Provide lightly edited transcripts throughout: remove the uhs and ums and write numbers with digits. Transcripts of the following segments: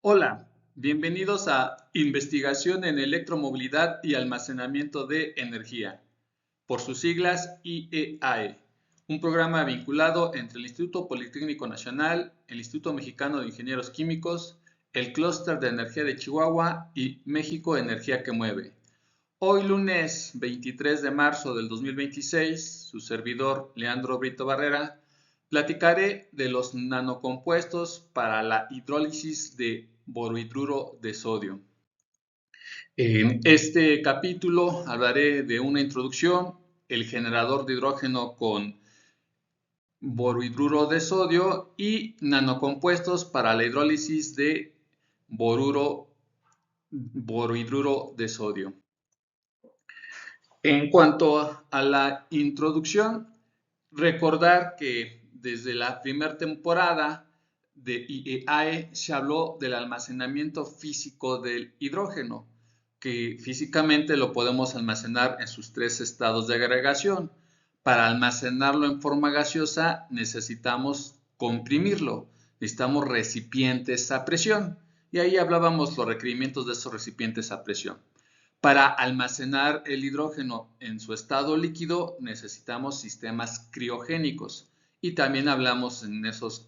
Hola, bienvenidos a Investigación en Electromovilidad y Almacenamiento de Energía, por sus siglas IEAE, un programa vinculado entre el Instituto Politécnico Nacional, el Instituto Mexicano de Ingenieros Químicos, el Clúster de Energía de Chihuahua y México Energía que Mueve. Hoy lunes 23 de marzo del 2026, su servidor Leandro Brito Barrera, platicaré de los nanocompuestos para la hidrólisis de borohidruro de sodio. En este capítulo hablaré de una introducción, el generador de hidrógeno con borohidruro de sodio y nanocompuestos para la hidrólisis de borohidruro de sodio. En cuanto a la introducción, recordar que desde la primera temporada de IEAE se habló del almacenamiento físico del hidrógeno, que físicamente lo podemos almacenar en sus tres estados de agregación. Para almacenarlo en forma gaseosa necesitamos comprimirlo, necesitamos recipientes a presión. Y ahí hablábamos los requerimientos de esos recipientes a presión. Para almacenar el hidrógeno en su estado líquido necesitamos sistemas criogénicos y también hablamos en esos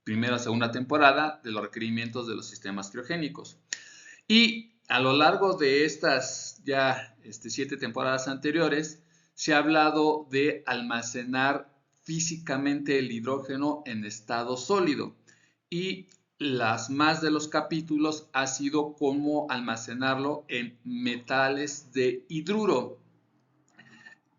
primera o segunda temporada de los requerimientos de los sistemas criogénicos. Y a lo largo de estas ya 7 temporadas anteriores se ha hablado de almacenar físicamente el hidrógeno en estado sólido y las más de los capítulos ha sido cómo almacenarlo en metales de hidruro.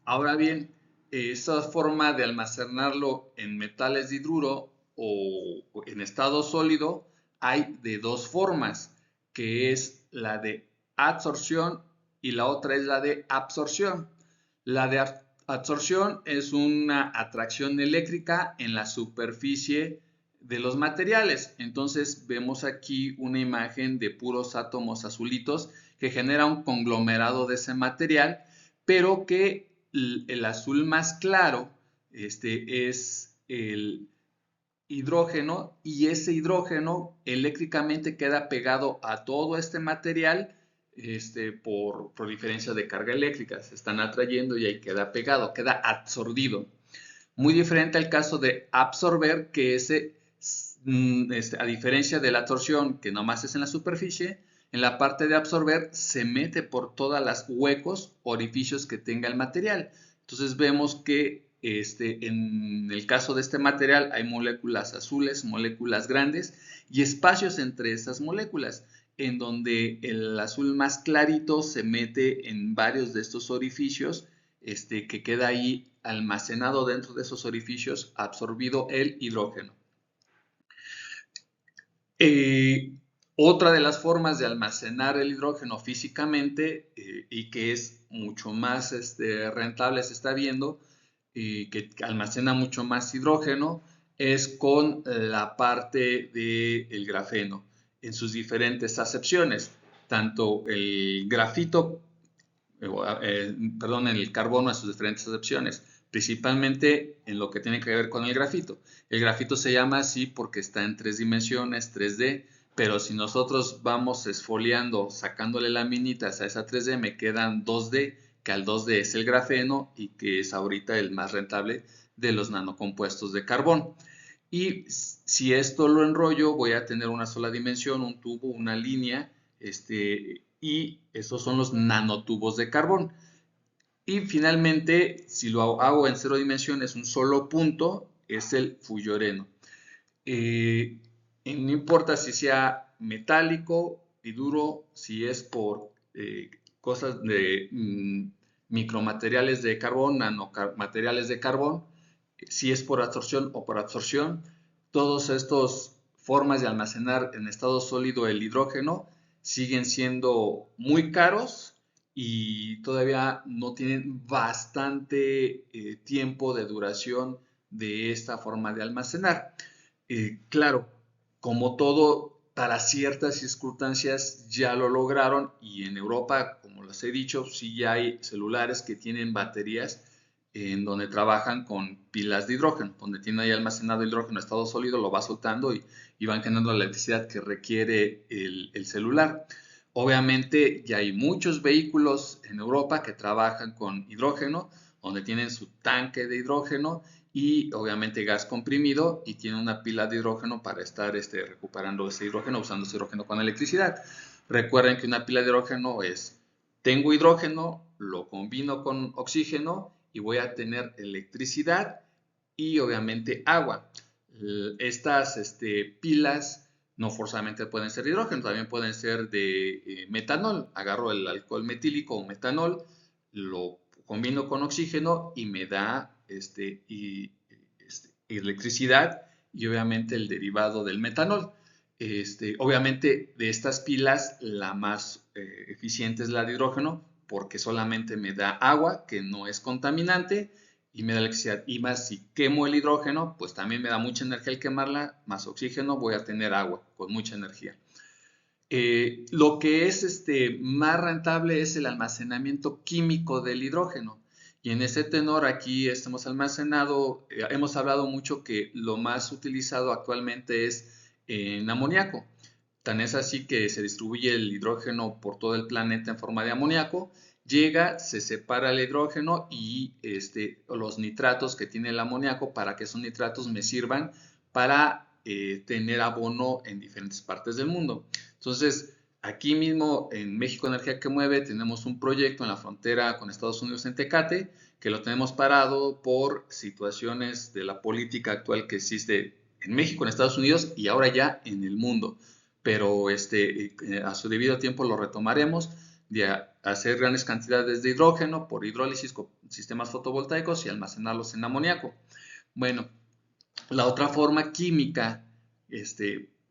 Ahora bien, esa forma de almacenarlo en metales de hidruro o en estado sólido hay de dos formas, que es la de adsorción y la otra es la de absorción. La de adsorción es una atracción eléctrica en la superficie de los materiales. Entonces vemos aquí una imagen de puros átomos azulitos que genera un conglomerado de ese material, pero que el azul más claro es el hidrógeno y ese hidrógeno eléctricamente queda pegado a todo este material por diferencia de carga eléctrica. Se están atrayendo y ahí queda pegado, queda absorbido. Muy diferente al caso de absorber, que a diferencia de la absorción, que nomás es en la superficie, en la parte de absorber se mete por todas las huecos, orificios que tenga el material. Entonces vemos que en el caso de este material hay moléculas azules, moléculas grandes y espacios entre esas moléculas, en donde el azul más clarito se mete en varios de estos orificios, que queda ahí almacenado dentro de esos orificios, absorbido el hidrógeno. Otra de las formas de almacenar el hidrógeno físicamente y que es mucho más rentable, se está viendo, que almacena mucho más hidrógeno, es con la parte del grafeno en sus diferentes acepciones, tanto el grafito, perdón, en el carbono en sus diferentes acepciones, principalmente en lo que tiene que ver con el grafito. El grafito se llama así porque está en 3 dimensiones, 3D, pero si nosotros vamos esfoliando, sacándole laminitas a esa 3D, me quedan 2D, que al 2D es el grafeno y que es ahorita el más rentable de los nanocompuestos de carbón. Y si esto lo enrollo, voy a tener una sola dimensión, un tubo, una línea, y esos son los nanotubos de carbón. Y finalmente, si lo hago en 0 dimensiones, un solo punto, es el fulloreno. No importa si sea metálico y duro, si es por cosas de micromateriales de carbón, nanomateriales de carbón, si es por absorción o por absorción, todas estas formas de almacenar en estado sólido el hidrógeno siguen siendo muy caros y todavía no tienen bastante tiempo de duración de esta forma de almacenar. Claro, como todo, para ciertas circunstancias ya lo lograron y en Europa, como les he dicho, sí ya hay celulares que tienen baterías en donde trabajan con pilas de hidrógeno, donde tiene ahí almacenado hidrógeno en estado sólido, lo va soltando y van generando la electricidad que requiere el celular. Obviamente ya hay muchos vehículos en Europa que trabajan con hidrógeno, donde tienen su tanque de hidrógeno y obviamente gas comprimido y tienen una pila de hidrógeno para estar recuperando ese hidrógeno, usando ese hidrógeno con electricidad. Recuerden que una pila de hidrógeno es, tengo hidrógeno, lo combino con oxígeno y voy a tener electricidad y obviamente agua. Estas pilas no forzosamente pueden ser de hidrógeno, también pueden ser de metanol. Agarro el alcohol metílico o metanol, lo combino con oxígeno y me da electricidad y obviamente el derivado del metanol. Obviamente de estas pilas la más eficiente es la de hidrógeno porque solamente me da agua que no es contaminante y me da electricidad. Y más si quemo el hidrógeno, pues también me da mucha energía al quemarla, más oxígeno, voy a tener agua con mucha energía. Lo que es más rentable es el almacenamiento químico del hidrógeno. Y en ese tenor aquí hemos hablado mucho que lo más utilizado actualmente es en amoníaco. Tan es así que se distribuye el hidrógeno por todo el planeta en forma de amoníaco, llega, se separa el hidrógeno y los nitratos que tiene el amoníaco, para que esos nitratos me sirvan para tener abono en diferentes partes del mundo. Entonces, aquí mismo en México Energía que Mueve tenemos un proyecto en la frontera con Estados Unidos en Tecate, que lo tenemos parado por situaciones de la política actual que existe en México, en Estados Unidos y ahora ya en el mundo. Pero a su debido tiempo lo retomaremos, de hacer grandes cantidades de hidrógeno por hidrólisis con sistemas fotovoltaicos y almacenarlos en amoníaco. Bueno, la otra forma química,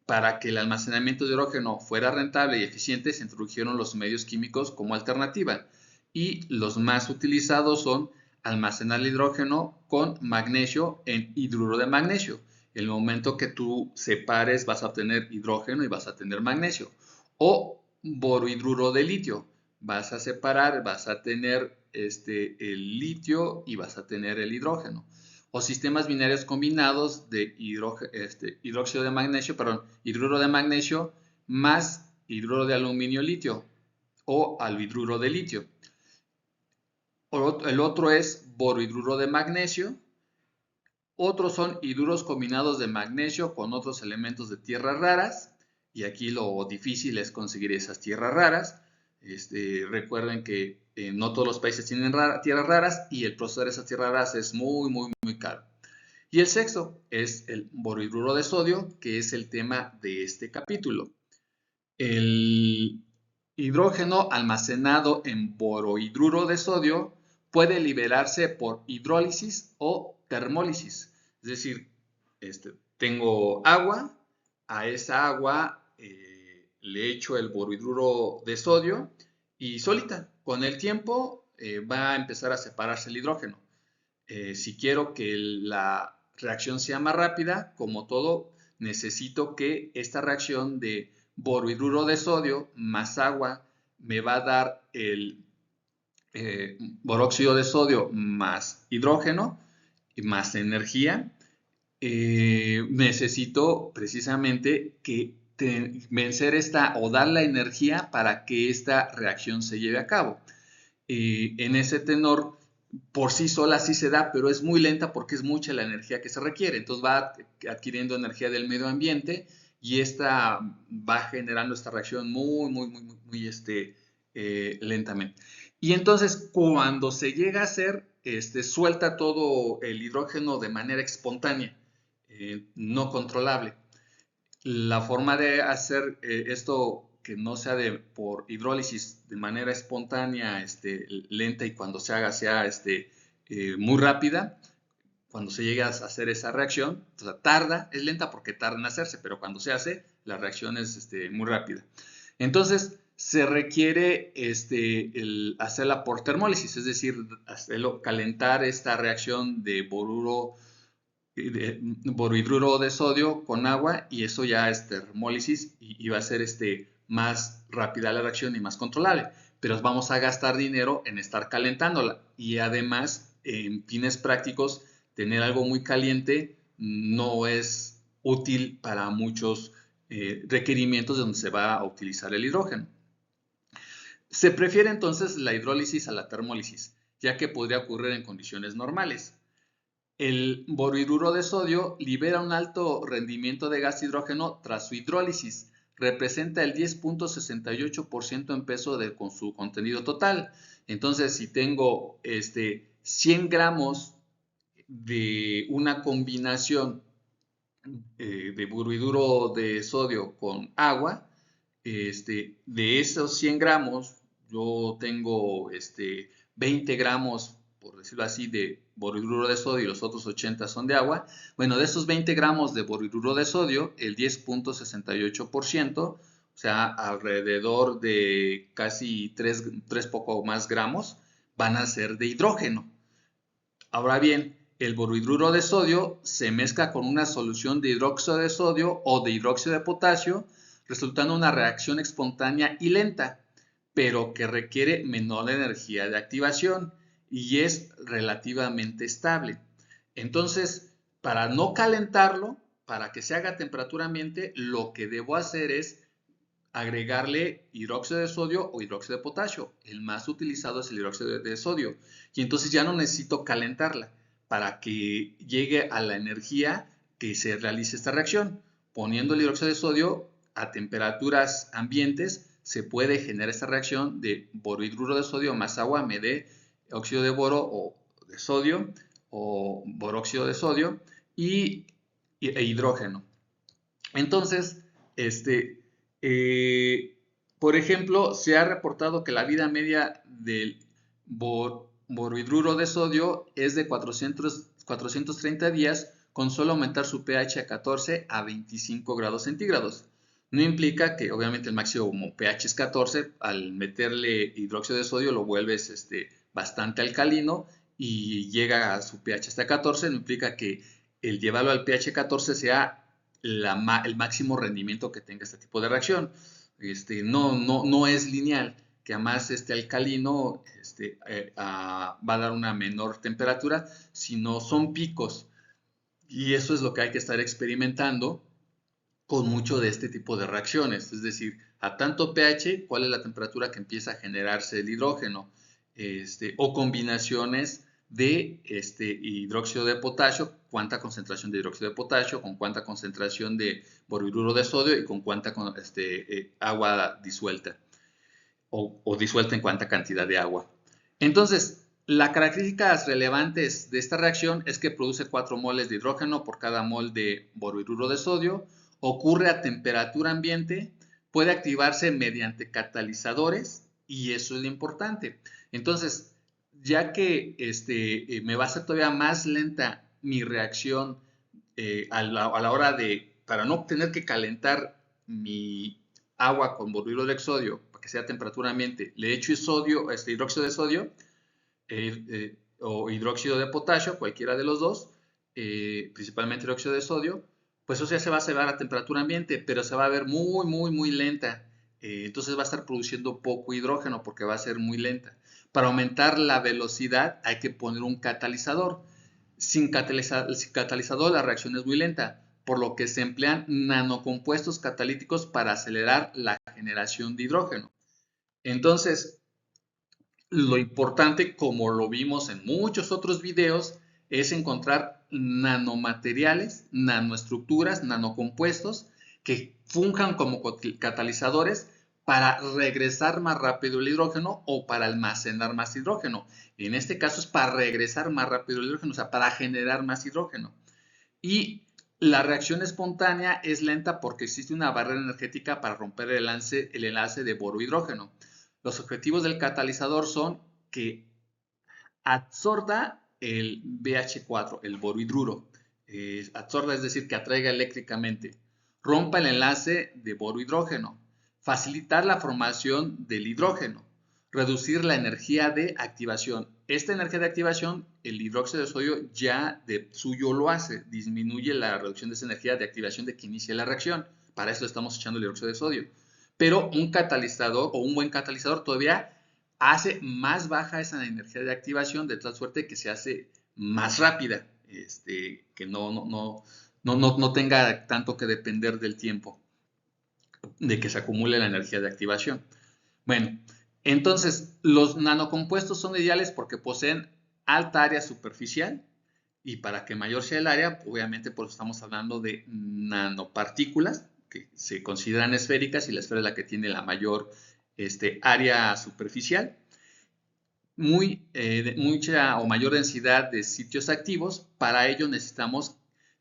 para que el almacenamiento de hidrógeno fuera rentable y eficiente, se introdujeron los medios químicos como alternativa. Y los más utilizados son almacenar el hidrógeno con magnesio en hidruro de magnesio. El momento que tú separes vas a obtener hidrógeno y vas a tener magnesio. O borohidruro de litio. Vas a separar, vas a tener el litio y vas a tener el hidrógeno. O sistemas binarios combinados de hidróxido de magnesio, hidruro de magnesio más hidruro de aluminio litio o alhidruro de litio. El otro es borohidruro de magnesio. Otros son hidruros combinados de magnesio con otros elementos de tierras raras. Y aquí lo difícil es conseguir esas tierras raras. Recuerden que no todos los países tienen tierras raras y el procesar esas tierras raras es muy, muy, muy caro. Y el sexto es el borohidruro de sodio, que es el tema de este capítulo. El hidrógeno almacenado en borohidruro de sodio puede liberarse por hidrólisis o termólisis. Es decir, tengo agua, a esa agua le echo el borohidruro de sodio y solita, con el tiempo va a empezar a separarse el hidrógeno. Si quiero que la reacción sea más rápida, como todo, necesito que esta reacción de borohidruro de sodio más agua me va a dar el boróxido de sodio más hidrógeno y más energía. Necesito precisamente vencer o dar la energía para que esta reacción se lleve a cabo. En ese tenor, por sí sola sí se da, pero es muy lenta porque es mucha la energía que se requiere. Entonces va adquiriendo energía del medio ambiente y esta va generando esta reacción muy, muy, muy, muy lentamente. Y entonces cuando se llega a hacer, suelta todo el hidrógeno de manera espontánea, no controlable. La forma de hacer esto que no sea por hidrólisis de manera espontánea, lenta y cuando se haga sea muy rápida, cuando se llega a hacer esa reacción, o sea, tarda, es lenta porque tarda en hacerse, pero cuando se hace, la reacción es muy rápida. Entonces, se requiere hacerla por termólisis, es decir, calentar esta reacción de borohidruro de sodio con agua y eso ya es termólisis y va a ser más rápida la reacción y más controlable. Pero vamos a gastar dinero en estar calentándola y además en fines prácticos, tener algo muy caliente no es útil para muchos requerimientos donde se va a utilizar el hidrógeno. Se prefiere entonces la hidrólisis a la termólisis, ya que podría ocurrir en condiciones normales. El borhidruro de sodio libera un alto rendimiento de gas hidrógeno tras su hidrólisis. Representa el 10.68% en peso de su contenido total. Entonces, si tengo 100 gramos de una combinación de borhidruro de sodio con agua, de esos 100 gramos, yo tengo 20 gramos, por decirlo así, de borhidruro de sodio y los otros 80 son de agua. Bueno, de esos 20 gramos de borhidruro de sodio, el 10.68%, o sea, alrededor de casi 3 poco más gramos, van a ser de hidrógeno. Ahora bien, el borhidruro de sodio se mezcla con una solución de hidróxido de sodio o de hidróxido de potasio, resultando una reacción espontánea y lenta, pero que requiere menor energía de activación y es relativamente estable. Entonces, para no calentarlo, para que se haga a temperatura ambiente, lo que debo hacer es agregarle hidróxido de sodio o hidróxido de potasio. El más utilizado es el hidróxido de sodio. Y entonces ya no necesito calentarla para que llegue a la energía que se realice esta reacción. Poniendo el hidróxido de sodio a temperaturas ambientes, se puede generar esta reacción de borhidruro de sodio más agua me dé óxido de boro o de sodio o boróxido de sodio e hidrógeno. Entonces, por ejemplo, se ha reportado que la vida media del borhidruro de sodio es de 430 días con solo aumentar su pH a 14 a 25 grados centígrados. No implica que obviamente el máximo pH es 14, al meterle hidróxido de sodio lo vuelves bastante alcalino y llega a su pH hasta 14, no implica que el llevarlo al pH 14 sea el máximo rendimiento que tenga este tipo de reacción. No es lineal, que además este alcalino va a dar una menor temperatura, sino son picos. Y eso es lo que hay que estar experimentando con mucho de este tipo de reacciones. Es decir, a tanto pH, ¿cuál es la temperatura que empieza a generarse el hidrógeno? O combinaciones de hidróxido de potasio, cuánta concentración de hidróxido de potasio, con cuánta concentración de borhidruro de sodio y con cuánta agua disuelta o disuelta en cuánta cantidad de agua. Entonces, las características relevantes de esta reacción es que produce 4 moles de hidrógeno por cada mol de borhidruro de sodio, ocurre a temperatura ambiente, puede activarse mediante catalizadores y eso es lo importante. Entonces, ya que me va a ser todavía más lenta mi reacción a la hora de, para no tener que calentar mi agua con borhidruro de sodio para que sea a temperatura ambiente, le echo sodio, hidróxido de sodio o hidróxido de potasio, cualquiera de los dos, principalmente hidróxido de sodio, pues eso ya se va a cebar a temperatura ambiente, pero se va a ver muy, muy, muy lenta. Entonces va a estar produciendo poco hidrógeno porque va a ser muy lenta. Para aumentar la velocidad hay que poner un catalizador. Sin catalizador la reacción es muy lenta, por lo que se emplean nanocompuestos catalíticos para acelerar la generación de hidrógeno. Entonces, lo importante, como lo vimos en muchos otros videos, es encontrar nanomateriales, nanoestructuras, nanocompuestos que funjan como catalizadores para regresar más rápido el hidrógeno o para almacenar más hidrógeno. En este caso es para regresar más rápido el hidrógeno, o sea, para generar más hidrógeno. Y la reacción espontánea es lenta porque existe una barrera energética para romper el enlace de boro-hidrógeno. Los objetivos del catalizador son que absorba el BH4, el borohidruro. Absorba, es decir, que atraiga eléctricamente. Rompa el enlace de boro-hidrógeno. Facilitar la formación del hidrógeno. Reducir la energía de activación. Esta energía de activación, el hidróxido de sodio ya de suyo lo hace. Disminuye la reducción de esa energía de activación de que inicia la reacción. Para eso le estamos echando el hidróxido de sodio. Pero un catalizador o un buen catalizador todavía hace más baja esa energía de activación de tal suerte que se hace más rápida, que no tenga tanto que depender del tiempo de que se acumule la energía de activación. Bueno, entonces los nanocompuestos son ideales porque poseen alta área superficial y para que mayor sea el área, obviamente por eso estamos hablando de nanopartículas que se consideran esféricas y la esfera es la que tiene la mayor área superficial, mucha o mayor densidad de sitios activos. Para ello necesitamos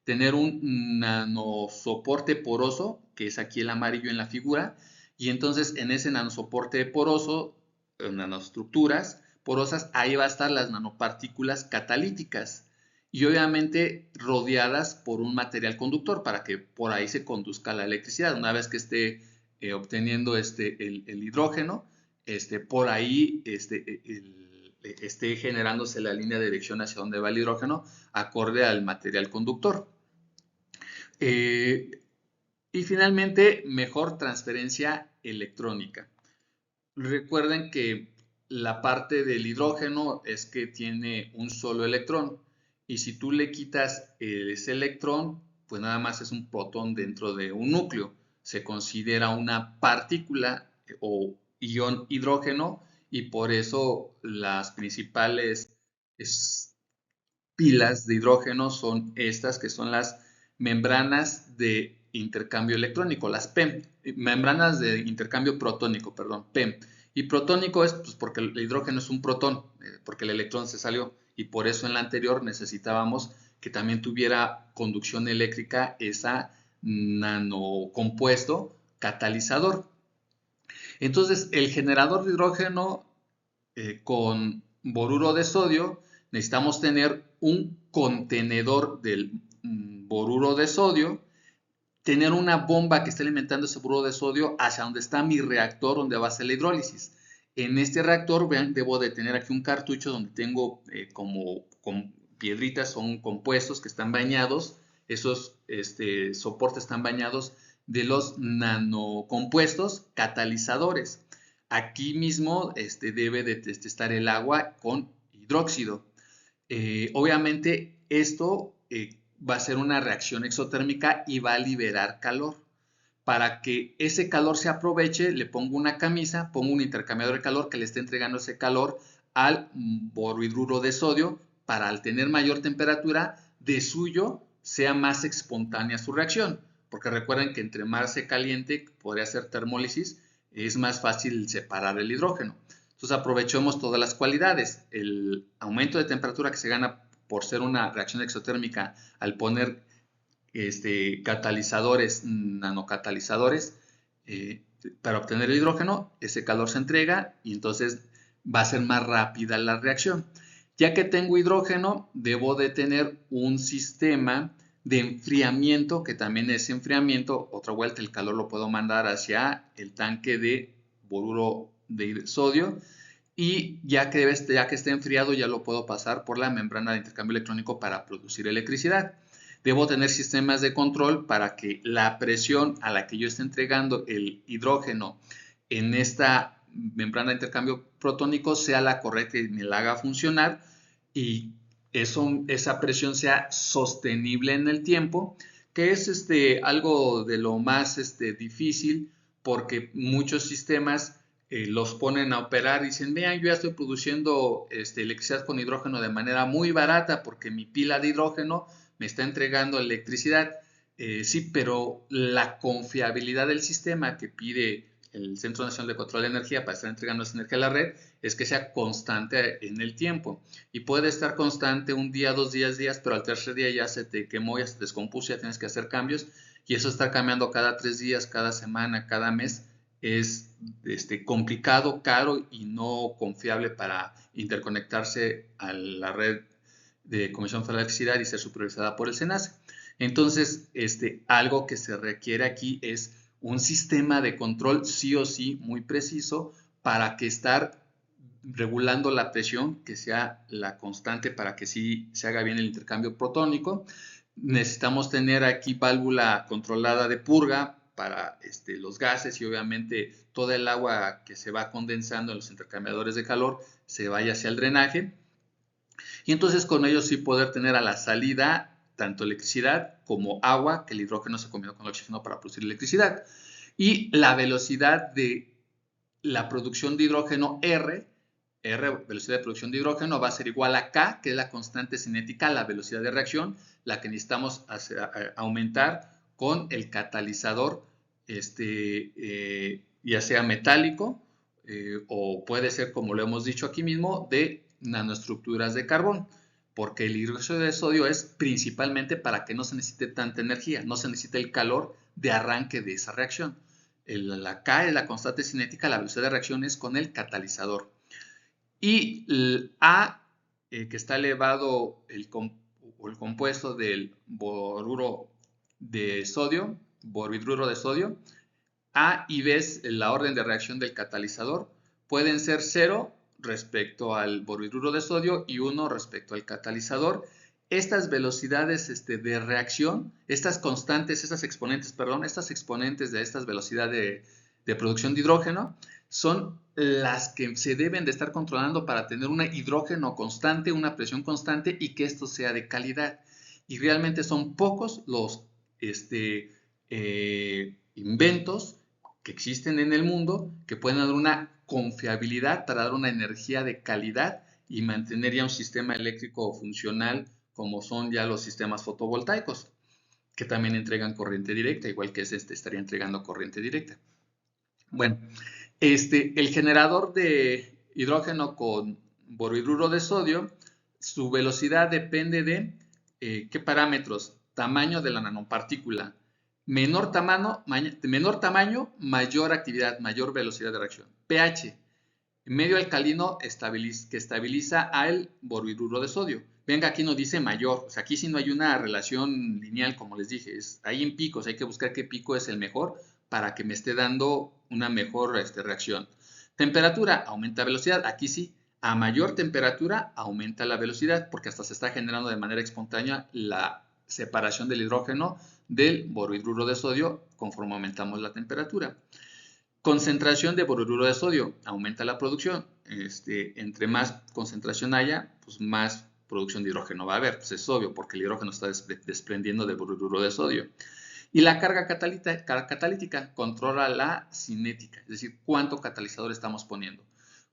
tener un nanosoporte poroso, que es aquí el amarillo en la figura, y entonces en ese nanosoporte poroso, nanoestructuras porosas, ahí va a estar las nanopartículas catalíticas y obviamente rodeadas por un material conductor para que por ahí se conduzca la electricidad. Una vez que esté obteniendo el hidrógeno, por ahí esté generándose la línea de dirección hacia donde va el hidrógeno acorde al material conductor. Y finalmente, mejor transferencia electrónica. Recuerden que la parte del hidrógeno es que tiene un solo electrón y si tú le quitas ese electrón, pues nada más es un protón dentro de un núcleo. Se considera una partícula o ion hidrógeno y por eso las principales pilas de hidrógeno son estas que son las membranas de intercambio electrónico, las PEM, membranas de intercambio protónico, perdón, PEM. Y protónico es pues, porque el hidrógeno es un protón, porque el electrón se salió y por eso en la anterior necesitábamos que también tuviera conducción eléctrica esa nanocompuesto catalizador. Entonces, el generador de hidrógeno con boruro de sodio, necesitamos tener un contenedor del boruro de sodio, tener una bomba que esté alimentando ese boruro de sodio hacia donde está mi reactor donde va a ser la hidrólisis. En este reactor, vean, debo de tener aquí un cartucho donde tengo como piedritas, son compuestos que están bañados, esos soportes están bañados de los nanocompuestos catalizadores. Aquí mismo debe de estar el agua con hidróxido. Obviamente esto va a ser una reacción exotérmica y va a liberar calor. Para que ese calor se aproveche, le pongo una camisa, pongo un intercambiador de calor que le esté entregando ese calor al borhidruro de sodio para al tener mayor temperatura, de suyo sea más espontánea su reacción. Porque recuerden que entre más se caliente, podría ser termólisis, es más fácil separar el hidrógeno. Entonces aprovechemos todas las cualidades. El aumento de temperatura que se gana por ser una reacción exotérmica al poner catalizadores, nanocatalizadores, para obtener el hidrógeno, ese calor se entrega y entonces va a ser más rápida la reacción. Ya que tengo hidrógeno, debo de tener un sistema de enfriamiento, que también es enfriamiento, otra vuelta el calor lo puedo mandar hacia el tanque de boruro de sodio y ya que esté enfriado ya lo puedo pasar por la membrana de intercambio electrónico para producir electricidad. Debo tener sistemas de control para que la presión a la que yo esté entregando el hidrógeno en esta membrana de intercambio protónico sea la correcta y me la haga funcionar y esa presión sea sostenible en el tiempo, que es algo de lo más difícil porque muchos sistemas los ponen a operar y dicen, vean, yo ya estoy produciendo electricidad con hidrógeno de manera muy barata porque mi pila de hidrógeno me está entregando electricidad. Sí, pero la confiabilidad del sistema que pide el Centro Nacional de Control de Energía para estar entregando esa energía a la red es que sea constante en el tiempo. Y puede estar constante un día, 2 días, pero al tercer día ya se te quemó, ya se descompuso, ya tienes que hacer cambios. Y eso está cambiando cada 3 días, cada semana, cada mes. Es complicado, caro y no confiable para interconectarse a la red de Comisión Federal de Electricidad y ser supervisada por el SENACE. Entonces, algo que se requiere aquí es un sistema de control sí o sí muy preciso para que estar regulando la presión, que sea la constante para que sí se haga bien el intercambio protónico. Necesitamos tener aquí válvula controlada de purga para los gases y obviamente toda el agua que se va condensando en los intercambiadores de calor se vaya hacia el drenaje. Y entonces con ello sí poder tener a la salida tanto electricidad como agua, que el hidrógeno se combina con el oxígeno para producir electricidad. Y la velocidad de la producción de hidrógeno R, velocidad de producción de hidrógeno, va a ser igual a K, que es la constante cinética, la velocidad de reacción, la que necesitamos aumentar con el catalizador, ya sea metálico, o puede ser, como lo hemos dicho aquí mismo, de nanoestructuras de carbón, porque el hidróxido de sodio es principalmente para que no se necesite tanta energía, no se necesita el calor de arranque de esa reacción. La K es la constante cinética, la velocidad de reacción es con el catalizador. Y el A, que está elevado el compuesto del boruro de sodio, borhidruro de sodio, A y B es la orden de reacción del catalizador, pueden ser 0 respecto al borhidruro de sodio y 1 respecto al catalizador. Estas velocidades de reacción, estas constantes, estas exponentes de estas velocidades de producción de hidrógeno son las que se deben de estar controlando para tener un hidrógeno constante, una presión constante y que esto sea de calidad. Y realmente son pocos los inventos que existen en el mundo que pueden dar una confiabilidad para dar una energía de calidad y mantener ya un sistema eléctrico funcional como son ya los sistemas fotovoltaicos, que también entregan corriente directa, igual que estaría entregando corriente directa. Bueno, el generador de hidrógeno con borhidruro de sodio, su velocidad depende de qué parámetros: tamaño de la nanopartícula, menor tamaño, mayor actividad, mayor velocidad de reacción, pH, medio alcalino que estabiliza al borhidruro de sodio. Venga, aquí nos dice mayor, o sea, aquí sí no hay una relación lineal, como les dije, hay en picos, hay que buscar qué pico es el mejor para que me esté dando una mejor reacción. Temperatura, aumenta velocidad, aquí sí, a mayor temperatura aumenta la velocidad, porque hasta se está generando de manera espontánea la separación del hidrógeno del borhidruro de sodio conforme aumentamos la temperatura. Concentración de borhidruro de sodio, aumenta la producción. Entre más concentración haya, pues más producción de hidrógeno va a haber. Pues es obvio, porque el hidrógeno está desprendiendo del borhidruro de sodio. Y la carga catalítica controla la cinética, es decir, cuánto catalizador estamos poniendo.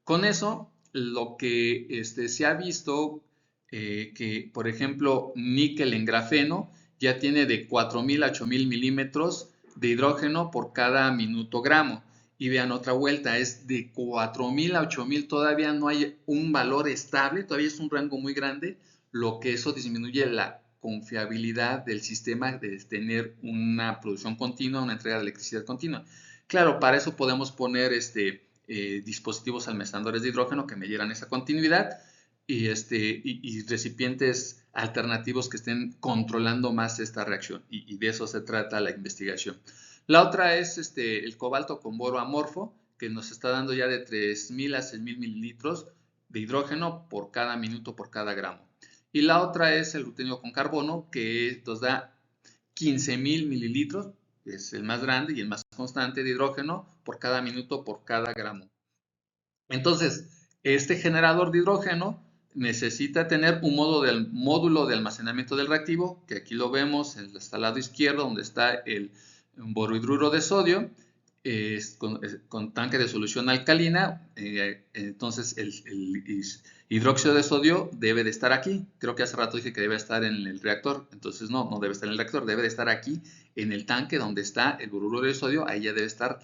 Con eso, lo que se ha visto, que por ejemplo, níquel en grafeno ya tiene de 4.000 a 8.000 milímetros de hidrógeno por cada minuto gramo. Y vean otra vuelta, es de 4.000 a 8.000, todavía no hay un valor estable, todavía es un rango muy grande, lo que eso disminuye la confiabilidad del sistema de tener una producción continua, una entrega de electricidad continua. Claro, para eso podemos poner dispositivos almacenadores de hidrógeno que me dieran esa continuidad y recipientes alternativos que estén controlando más esta reacción. Y de eso se trata la investigación. La otra es el cobalto con boro amorfo, que nos está dando ya de 3.000 a 6.000 mililitros de hidrógeno por cada minuto, por cada gramo. Y la otra es el rutenio con carbono, que nos da 15.000 mililitros, que es el más grande y el más constante de hidrógeno por cada minuto, por cada gramo. Entonces, este generador de hidrógeno necesita tener un módulo de almacenamiento del reactivo, que aquí lo vemos hasta el lado izquierdo, donde está el borhidruro de sodio, con tanque de solución alcalina. Entonces el hidróxido de sodio debe de estar aquí. Creo que hace rato dije que debe estar en el reactor, entonces no debe estar en el reactor, debe de estar aquí en el tanque donde está el borhidruro de sodio. Ahí ya debe estar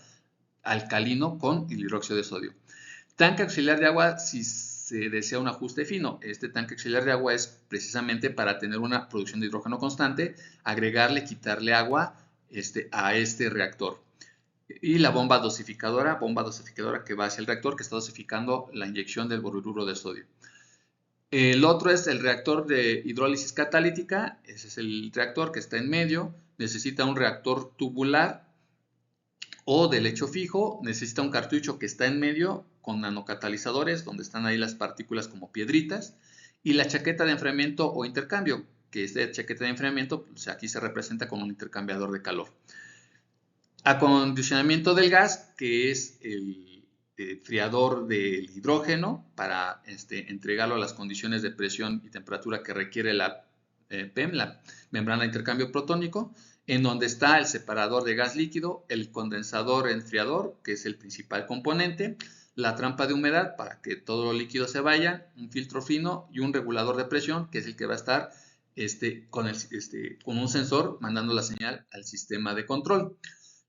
alcalino con el hidróxido de sodio. Tanque auxiliar de agua, si se desea un ajuste fino. Este tanque auxiliar de agua es precisamente para tener una producción de hidrógeno constante, agregarle, quitarle agua a este reactor. Y la bomba dosificadora que va hacia el reactor, que está dosificando la inyección del borhidruro de sodio. El otro es el reactor de hidrólisis catalítica. Ese es el reactor que está en medio. Necesita un reactor tubular o de lecho fijo. Necesita un cartucho que está en medio con nanocatalizadores, donde están ahí las partículas como piedritas. Y la chaqueta de enfriamiento o intercambio, que es de chaqueta de enfriamiento, pues aquí se representa como un intercambiador de calor. Acondicionamiento del gas, que es el enfriador del hidrógeno para entregarlo a las condiciones de presión y temperatura que requiere la PEM, la membrana de intercambio protónico, en donde está el separador de gas líquido, el condensador enfriador, que es el principal componente, la trampa de humedad para que todo lo líquido se vaya, un filtro fino y un regulador de presión, que es el que va a estar con un sensor mandando la señal al sistema de control.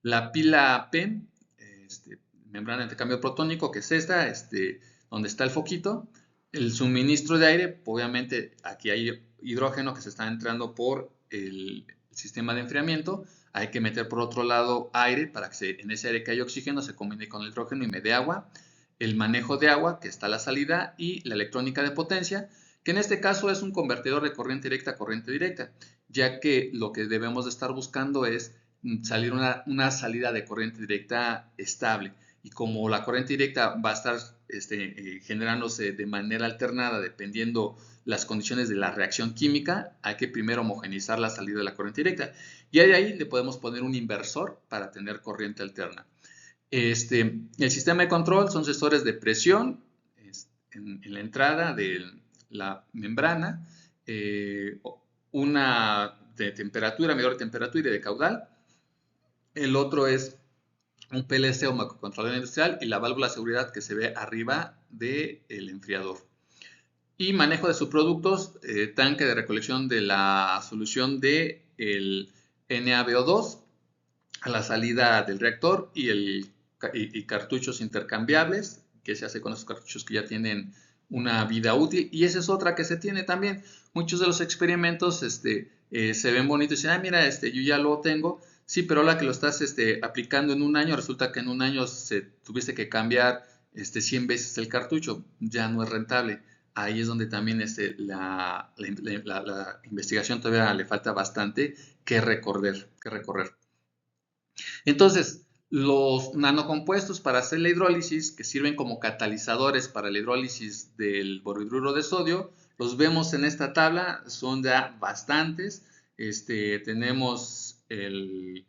La pila PEM, membrana de intercambio protónico, que es esta, donde está el foquito. El suministro de aire, obviamente aquí hay hidrógeno que se está entrando por el sistema de enfriamiento. Hay que meter por otro lado aire para que en ese aire que hay oxígeno se combine con el hidrógeno y me dé agua. El manejo de agua, que está a la salida, y la electrónica de potencia, que en este caso es un convertidor de corriente directa a corriente directa, ya que lo que debemos de estar buscando es salir una salida de corriente directa estable. Y como la corriente directa va a estar generándose de manera alternada dependiendo las condiciones de la reacción química, hay que primero homogeneizar la salida de la corriente directa. Y ahí le podemos poner un inversor para tener corriente alterna. El sistema de control son sensores de presión en la entrada de la membrana, una de temperatura, medidor de temperatura y de caudal. El otro es un PLC o microcontrolador industrial y la válvula de seguridad que se ve arriba del enfriador. Y manejo de subproductos, tanque de recolección de la solución de el NaBO2 a la salida del reactor y cartuchos intercambiables, que se hace con esos cartuchos que ya tienen una vida útil. Y esa es otra que se tiene también. Muchos de los experimentos se ven bonitos y dicen, ah, mira, yo ya lo tengo. Sí, pero ahora que lo estás aplicando en un año, resulta que en un año tuviste que cambiar 100 veces el cartucho, ya no es rentable. Ahí es donde también la investigación todavía le falta bastante que recorrer. Entonces, los nanocompuestos para hacer la hidrólisis, que sirven como catalizadores para la hidrólisis del borhidruro de sodio, los vemos en esta tabla, son ya bastantes. Tenemos el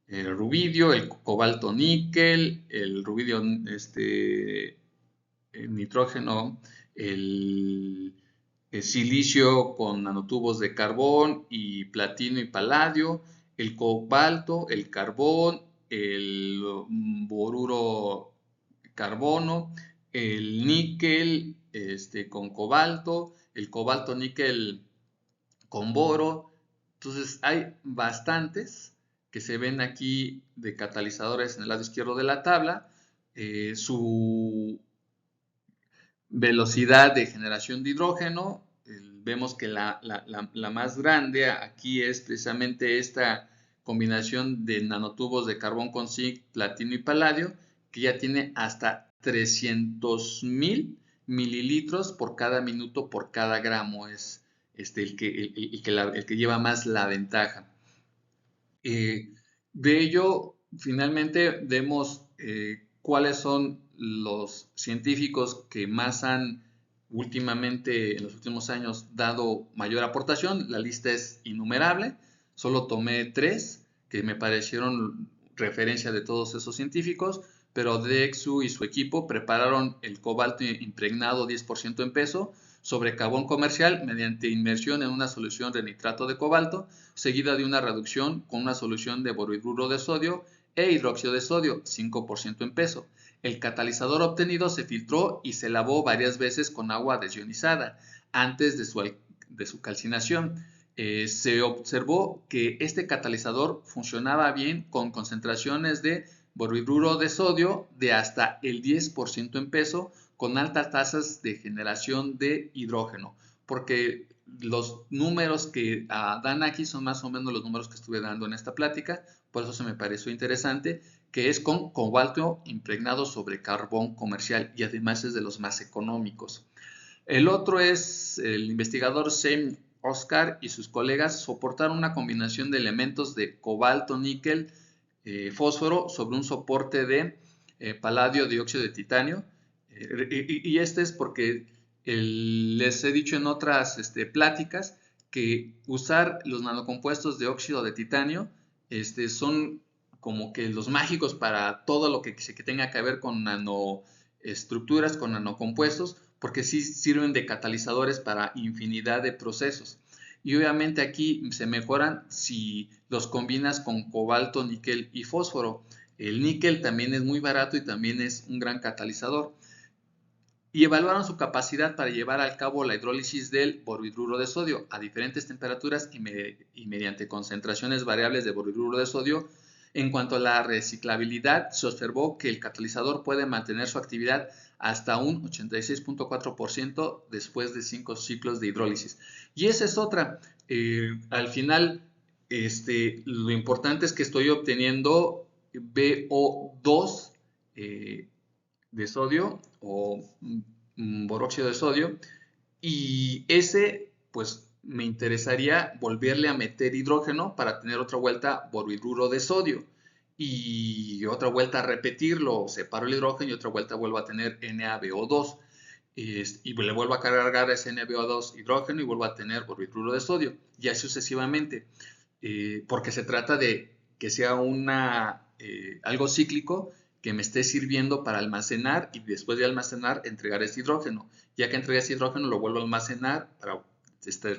rubidio, el cobalto níquel, el rubidio el nitrógeno, el silicio con nanotubos de carbón y platino y paladio, el cobalto, el carbón, el boruro carbono, el níquel con cobalto, el cobalto níquel con boro. Entonces hay bastantes que se ven aquí de catalizadores en el lado izquierdo de la tabla. Su velocidad de generación de hidrógeno, vemos que la más grande aquí es precisamente esta combinación de nanotubos de carbón con zinc, platino y paladio, que ya tiene hasta 300,000 mililitros por cada minuto por cada gramo. Es el que lleva más la ventaja. De ello, finalmente, vemos cuáles son los científicos que más han últimamente, en los últimos años, dado mayor aportación. La lista es innumerable, solo tomé 3 que me parecieron referencia de todos esos científicos, pero DXU y su equipo prepararon el cobalto impregnado 10% en peso sobre carbón comercial mediante inmersión en una solución de nitrato de cobalto, seguida de una reducción con una solución de borhidruro de sodio e hidróxido de sodio, 5% en peso. El catalizador obtenido se filtró y se lavó varias veces con agua desionizada antes de su calcinación. Se observó que este catalizador funcionaba bien con concentraciones de borhidruro de sodio de hasta el 10% en peso, con altas tasas de generación de hidrógeno, porque los números que dan aquí son más o menos los números que estuve dando en esta plática, por eso se me pareció interesante, que es con cobalto impregnado sobre carbón comercial y además es de los más económicos. El otro es el investigador Sam Oscar y sus colegas soportaron una combinación de elementos de cobalto, níquel, fósforo sobre un soporte de paladio, dióxido de titanio. Y este es porque les he dicho en otras pláticas que usar los nanocompuestos de óxido de titanio son como que los mágicos para todo lo que tenga que ver con nanoestructuras, con nanocompuestos, porque sí sirven de catalizadores para infinidad de procesos. Y obviamente aquí se mejoran si los combinas con cobalto, níquel y fósforo. El níquel también es muy barato y también es un gran catalizador. Y evaluaron su capacidad para llevar a cabo la hidrólisis del borhidruro de sodio a diferentes temperaturas y mediante concentraciones variables de borhidruro de sodio. En cuanto a la reciclabilidad, se observó que el catalizador puede mantener su actividad hasta un 86.4% después de 5 ciclos de hidrólisis. Y esa es otra. Al final, lo importante es que estoy obteniendo BO2 de sodio o boróxido de sodio, y ese pues me interesaría volverle a meter hidrógeno para tener otra vuelta borhidruro de sodio y otra vuelta a repetirlo, separo el hidrógeno y otra vuelta vuelvo a tener NaBO2 y le vuelvo a cargar ese NaBO2 hidrógeno y vuelvo a tener borhidruro de sodio y así sucesivamente, porque se trata de que sea algo cíclico que me esté sirviendo para almacenar y después de almacenar entregar ese hidrógeno. Ya que entregué ese hidrógeno lo vuelvo a almacenar para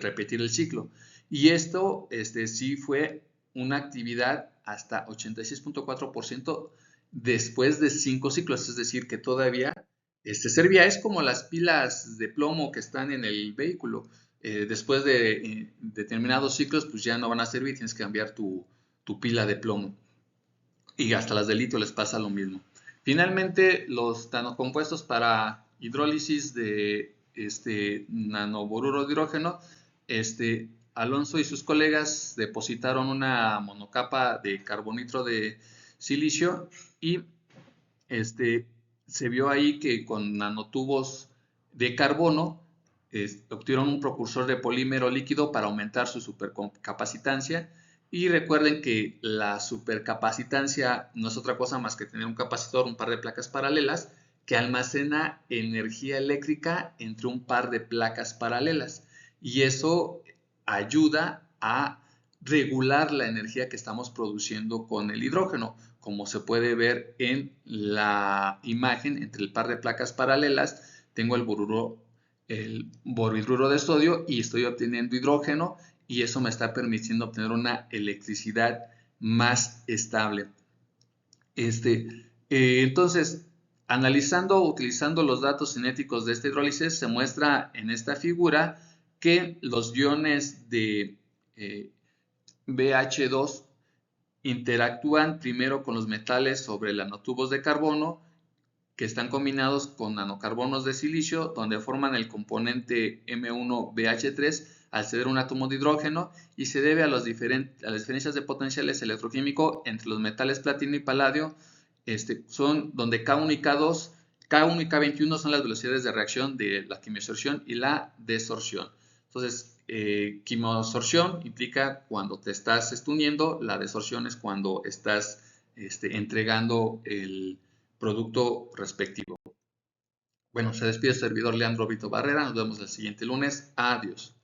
repetir el ciclo. Y esto sí fue una actividad hasta 86.4% después de 5 ciclos, es decir, que todavía servía. Es como las pilas de plomo que están en el vehículo. Después de determinados ciclos, pues ya no van a servir, tienes que cambiar tu pila de plomo. Y hasta las de litio les pasa lo mismo. Finalmente, los nanocompuestos para hidrólisis de nanoboruro de hidrógeno, Alonso y sus colegas depositaron una monocapa de carbonitro de silicio y se vio ahí que con nanotubos de carbono obtuvieron un precursor de polímero líquido para aumentar su supercapacitancia. Y recuerden que la supercapacitancia no es otra cosa más que tener un capacitor, un par de placas paralelas, que almacena energía eléctrica entre un par de placas paralelas. Y eso ayuda a regular la energía que estamos produciendo con el hidrógeno, como se puede ver en la imagen. Entre el par de placas paralelas tengo el borhidruro de sodio y estoy obteniendo hidrógeno, y eso me está permitiendo obtener una electricidad más estable. Entonces, utilizando los datos cinéticos de esta hidrólisis, se muestra en esta figura que los iones de BH2 interactúan primero con los metales sobre nanotubos de carbono que están combinados con nanocarbonos de silicio, donde forman el componente M1BH3 al ceder un átomo de hidrógeno, y se debe a las diferencias de potenciales electroquímico entre los metales platino y paladio, son donde K1 y K2, K1 y K21 son las velocidades de reacción de la quimiosorción y la desorción. Entonces, quimiosorción implica cuando te estás uniendo, la desorción es cuando estás entregando el producto respectivo. Bueno, se despide el servidor Leandro Vito Barrera. Nos vemos el siguiente lunes. Adiós.